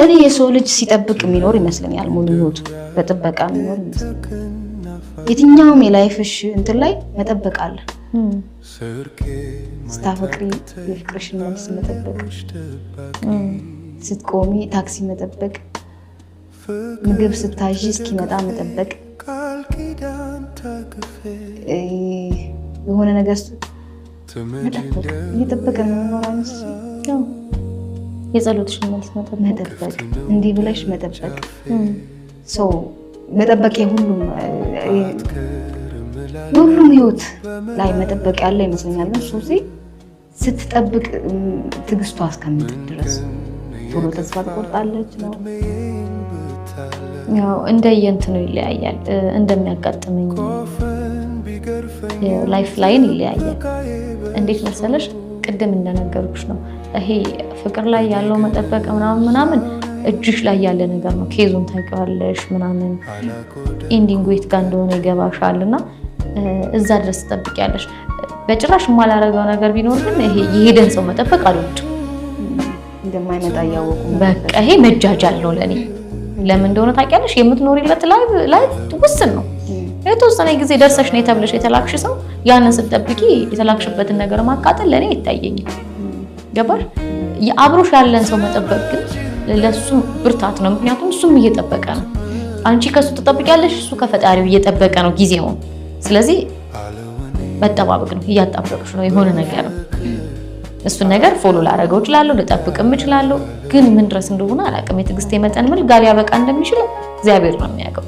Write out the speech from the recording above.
እኔ የሰው ልጅ ሲጠብቅ የሚኖር ይመስለኛል ሙሉ ህይወቱ በጥበቃ የሚኖር ይመስለኛል የትኛውም የላይፍሽ እንትን ላይ መጠበቅ አለ ስታፈቅሪ የፍቅርሽን መልስ መጠበቅ ስትቆሚ ታክሲ መጠበቅ ምግብ ስታዥ እስኪመጣ መጠበቅ የሆነ ነገር መጠበቅ እየጠበቀ ነው የጸሎትሽን መልስ መጠበቅ እንዲህ ብለሽ መጠበቅ ሰው መጠበቅ ሁሉም ህይወት ላይ መጠበቅ ያለ ይመስለኛል ሶሲ ስትጠብቅ ትግስቷ እስከምትል ድረስ ቶሎ ተስፋ ትቆርጣለች ነው ያው እንደየንተኑ ይለያያል እንደሚያጋጥመኝ ላይፍ ላይን ይለያያል እንዴት መሰለሽ ቅድም እንደነገርኩሽ ነው ይሄ ፍቅር ላይ ያለው መጠበቅ ምናምን እጅሽ ላይ ያለ ነገር ነው ኬዙን ታውቂዋለሽ ምናምን ኢንዲንግ ዌት ጋር እንደሆነ ይገባሻልና እዛ ድረስ ተጠብቂያለሽ በጭራሽ ማላረጋው ነገር ቢኖር ግን ይሄ የሄደን ሰው መጠበቅ አልወድም እንደማይመጣ ያወቁ በቃ ይሄ መጃጃል ነው ለኔ ለምን እንደሆነ ታውቂያለሽ የምትኖሪለት ላይ ውስን ነው የተወሰነ ጊዜ ደርሰሽ ነው ተብለሽ የተላክሽ ሰው ያንን ስትጠብቂ የተላክሽበትን ነገር ማቃጠል ለኔ ይታየኛል ገባሽ የአብሮሽ ያለን ሰው መጠበቅ ግን ለሱ ብርታት ነው ምክንያቱም እሱም እየጠበቀ ነው አንቺ ከሱ ተጠብቂያለሽ እሱ ከፈጣሪው እየጠበቀ ነው ጊዜው ስለዚህ መጠባበቅ ነው እያጣበቅሽ ነው የሆነ ነገር ነው እሱ ነገር ፎሎ ላደርገው እችላለሁ ልጠብቅም እችላለሁ ግን ምን ድረስ እንደሆነ አላውቅም የትግስቴ መጠን ምን ጋር ያበቃ እንደሚችል እግዚአብሔር ነው የሚያውቀው